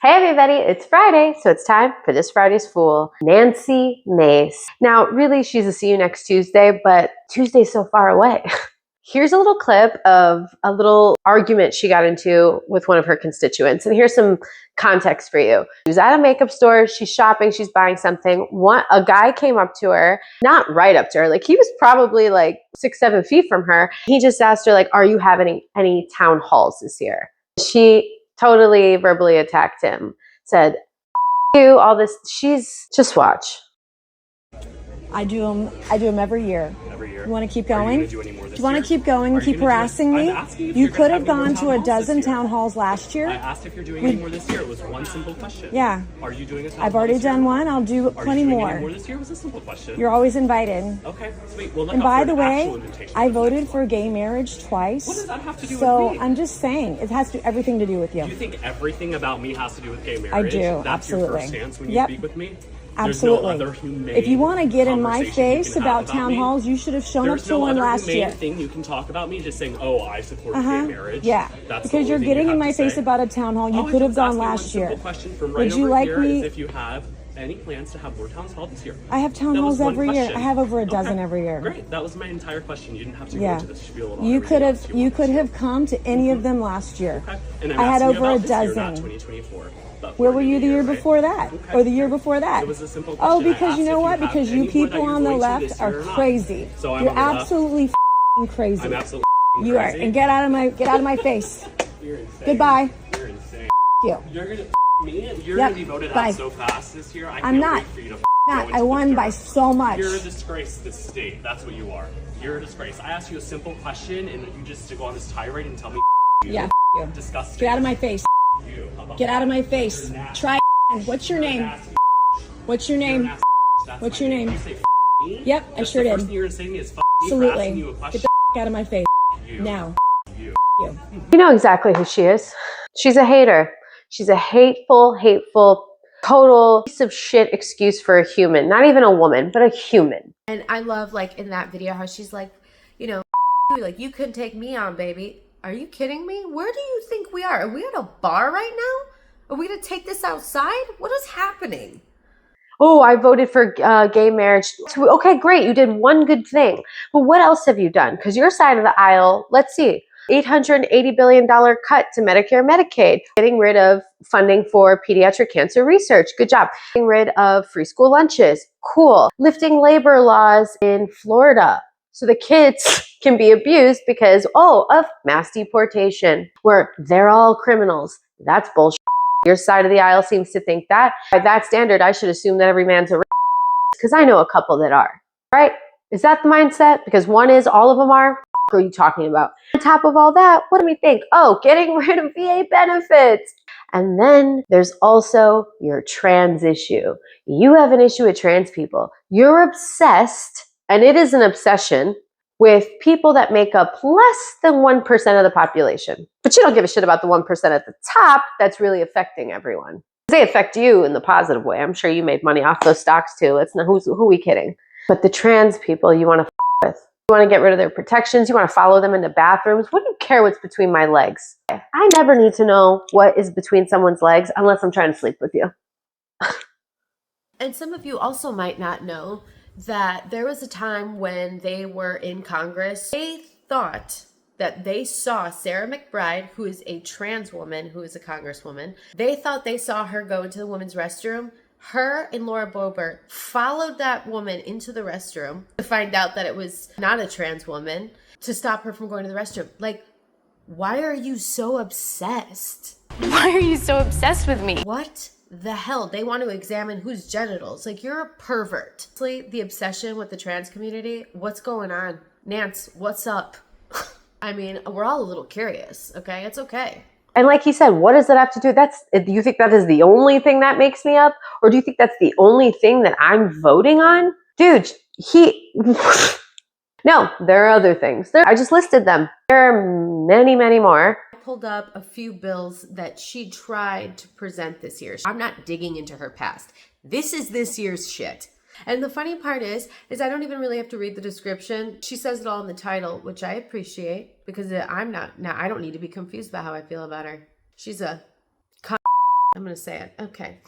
Hey everybody, it's Friday, so it's time for this Friday's Fool, Nancy Mace. Now, really, she's a see you next Tuesday, but Tuesday's so far away. Here's a little clip of a little argument she got into with one of her constituents, and here's some context for you. She was at a makeup store, she's shopping, she's buying something. A guy came up to her, not right up to her, like he was probably like 6-7 feet from her. He just asked her, like, are you having any town halls this year? She totally verbally attacked him, said, you, all this, just watch. I do them every year. Every year. You want to keep going? Do you want to keep going and keep harassing me? You could have gone to a dozen town halls last year. I asked if you're doing any more this year. It was one simple question. Yeah. Are you doing a town I've hall already this year? done one. I'll do plenty more. Any more this year? It was a simple question. You're always invited. Okay, sweet. Well, look And out by for the an way, actual invitation I for the voted next for one. gay marriage twice. What does that have to do with So me? I'm just saying, it has to everything to do with you. Do you think everything about me has to do with gay marriage? I do, That's absolutely. your first stance when you Yep. speak with me? Absolutely. There's no other humane If you want to get in my conversation you face can about have town me? halls, you should have shown up There's to no one other last humane year. thing you can talk about me just saying, oh, I support gay marriage. Yeah, That's because the you're only thing getting you in have my to face say. about a town hall. You All I could did have was gone ask you one last year. simple question from Would right you over like here me? is if you have any plans to have more town halls this year. I have town That was halls one every year. question. I have over a dozen Okay. every year. Great. That was my entire question. You didn't have to go Yeah. into the spiel about You could everything have else you wanted could to. have come to any of them last year. Okay. And I'm I had asking over about a this year, dozen. not 2024. But Where we're were in you the year right? before that? Okay. Or the year before that? It was a simple Oh, question. I because you asked know if what? have Because you any more that people you're on the going to left this year are or not. crazy. So I'm You're gonna absolutely crazy. I'm absolutely You are. crazy. And get out of my face. You're insane. Goodbye. You're insane. You. You're gonna me and you're Yep. gonna be voted Bye. out so fast this year. I I'm can't not. wait for you to Not. go into I the won dirt. by so much. You're a disgrace to this state. That's what you are. You're a disgrace. I asked you a simple question and you just to go on this tirade and tell me you. Yeah. You. Disgusting. Get out of my face. You. How about Get out of my that? face. You're nasty. Try. What's your name? Nasty. What's your You're name? nasty. That's What's my your name? You say me? Yep, I That's sure the did. first thing you're gonna say to me is me for asking you a Absolutely. question. Get the out of my face. You. Now. You. You. You know exactly who she is. She's a hater. She's a hateful, total piece of shit excuse for a human. Not even a woman, but a human. And I love, like, in that video how she's like, you know, like, you couldn't take me on, baby. Are you kidding me? Where do you think we are? Are we at a bar right now? Are we going to take this outside? What is happening? Oh, I voted for gay marriage. Okay, great. You did one good thing. But what else have you done? Because your side of the aisle, let's see, $880 billion cut to Medicare, Medicaid, getting rid of funding for pediatric cancer research. Good job. Getting rid of free school lunches. Cool. Lifting labor laws in Florida so the kids can be abused because, of mass deportation, where they're all criminals. That's bullshit. Your side of the aisle seems to think that. By that standard, I should assume that every man's a rapist because I know a couple that are, right? Is that the mindset? Because one is, all of them are? What are you talking about? On top of all that, what do we think? Oh, getting rid of VA benefits. And then there's also your trans issue. You have an issue with trans people. You're obsessed, and it is an obsession, with people that make up less than 1% of the population. But you don't give a shit about the 1% at the top that's really affecting everyone. They affect you in the positive way. I'm sure you made money off those stocks too. It's not, who we kidding? But the trans people you want to with. You want to get rid of their protections. You want to follow them into bathrooms. What do you care what's between my legs? I never need to know what is between someone's legs unless I'm trying to sleep with you. And some of you also might not know that there was a time when they were in Congress. They thought that they saw Sarah McBride, who is a trans woman, who is a congresswoman. They thought they saw her go into the women's restroom. Her and Laura Boebert followed that woman into the restroom to find out that it was not a trans woman, to stop her from going to the restroom. Like, why are you so obsessed? Why are you so obsessed with me? What the hell? They want to examine whose genitals. Like, you're a pervert. The obsession with the trans community, what's going on? Nance, what's up? I mean, we're all a little curious, okay? It's okay. And like he said, what does that have to do? Do you think that is the only thing that makes me up? Or do you think that's the only thing that I'm voting on? Dude, no, there are other things. I just listed them. There are many, many more. I pulled up a few bills that she tried to present this year. I'm not digging into her past. This is this year's shit. And the funny part is I don't even really have to read the description. She says it all in the title, which I appreciate because I don't need to be confused about how I feel about her. She's a I'm going to say it. Okay.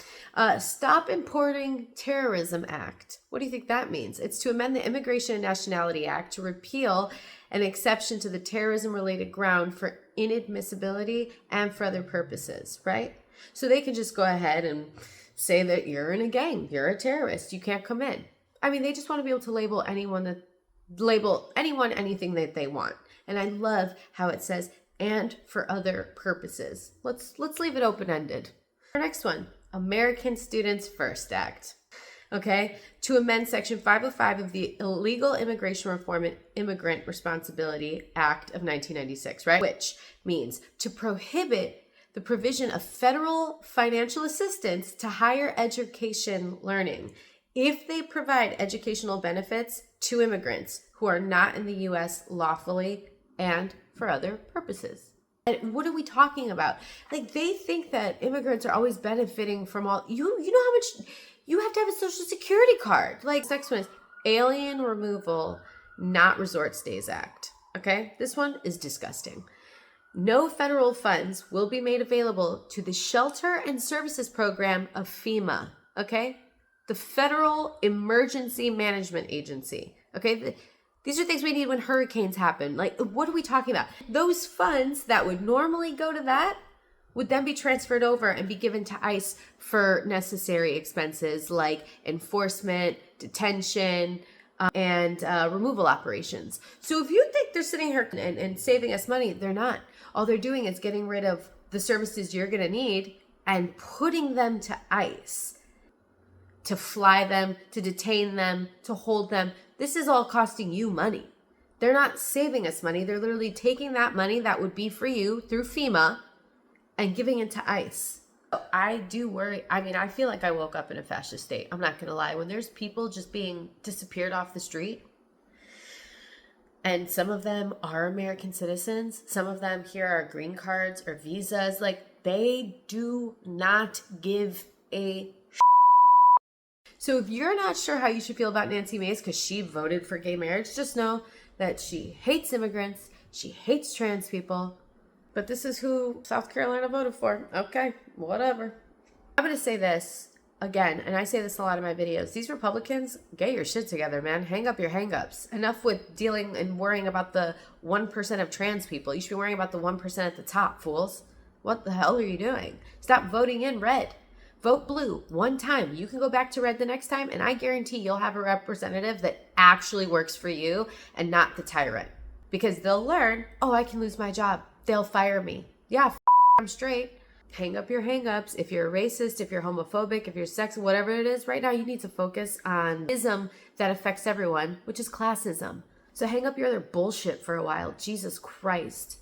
Stop Importing Terrorism Act. What do you think that means? It's to amend the Immigration and Nationality Act to repeal an exception to the terrorism-related ground for inadmissibility and for other purposes, right? So they can just go ahead and say that you're in a gang, you're a terrorist, you can't come in. I mean, they just want to be able to label anyone anything that they want. And I love how it says, and for other purposes. Let's leave it open-ended. Our next one, American Students First Act. Okay, to amend Section 505 of the Illegal Immigration Reform and Immigrant Responsibility Act of 1996, right? Which means to prohibit the provision of federal financial assistance to higher education learning if they provide educational benefits to immigrants who are not in the U.S. lawfully and for other purposes. And what are we talking about? Like, they think that immigrants are always benefiting from all, you know how much, you have to have a social security card. Like, next one is Alien Removal Not Resort Stays Act. Okay, this one is disgusting. No federal funds will be made available to the Shelter and Services Program of FEMA. Okay, the Federal Emergency Management Agency. Okay, these are things we need when hurricanes happen. Like, what are we talking about? Those funds that would normally go to that would then be transferred over and be given to ICE for necessary expenses like enforcement, detention, and removal operations. So if you think they're sitting here and saving us money, they're not. All they're doing is getting rid of the services you're going to need and putting them to ICE to fly them, to detain them, to hold them. This is all costing you money. They're not saving us money. They're literally taking that money that would be for you through FEMA and giving it to ICE. I do worry. I mean, I feel like I woke up in a fascist state. I'm not going to lie. When there's people just being disappeared off the street, and some of them are American citizens, some of them here are green cards or visas, like, they do not give a So if you're not sure how you should feel about Nancy Mace because she voted for gay marriage, just know that she hates immigrants, she hates trans people, but this is who South Carolina voted for. Okay, whatever. I'm going to say this again, and I say this in a lot of my videos. These Republicans, get your shit together, man. Hang up your hangups. Enough with dealing and worrying about the 1% of trans people. You should be worrying about the 1% at the top, fools. What the hell are you doing? Stop voting in red. Vote blue one time. You can go back to red the next time, and I guarantee you'll have a representative that actually works for you and not the tyrant. Because they'll learn, oh, I can lose my job. They'll fire me. Yeah, I'm straight. Hang up your hangups. If you're a racist, if you're homophobic, if you're sexist, whatever it is, right now you need to focus on ism that affects everyone, which is classism. So hang up your other bullshit for a while. Jesus Christ.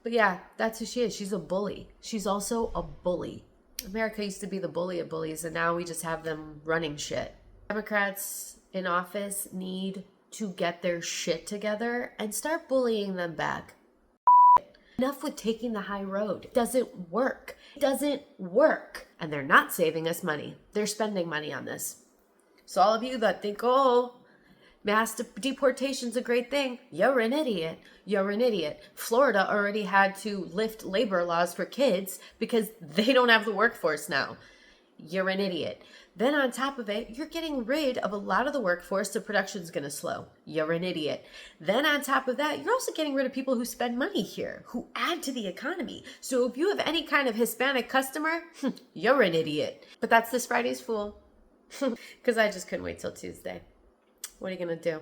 But yeah, that's who she is. She's a bully. She's also a bully. America used to be the bully of bullies, and now we just have them running shit. Democrats in office need to get their shit together and start bullying them back. Enough with taking the high road. It doesn't work. It doesn't work. And they're not saving us money. They're spending money on this. So all of you that think, oh, mass deportation's a great thing, you're an idiot. You're an idiot. Florida already had to lift labor laws for kids because they don't have the workforce now. You're an idiot. Then on top of it, you're getting rid of a lot of the workforce, so production's going to slow. You're an idiot. Then on top of that, you're also getting rid of people who spend money here, who add to the economy. So if you have any kind of Hispanic customer, you're an idiot. But that's this Friday's Fool. Because I just couldn't wait till Tuesday. What are you going to do?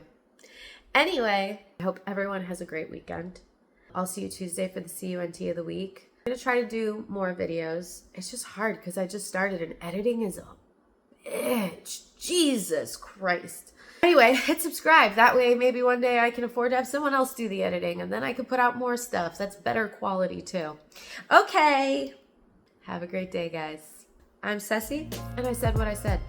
Anyway, I hope everyone has a great weekend. I'll see you Tuesday for the CUNT of the week. I'm going to try to do more videos. It's just hard because I just started and editing is a bitch. Jesus Christ. Anyway, hit subscribe. That way maybe one day I can afford to have someone else do the editing and then I can put out more stuff. That's better quality too. Okay. Have a great day, guys. I'm Ceci, and I said what I said.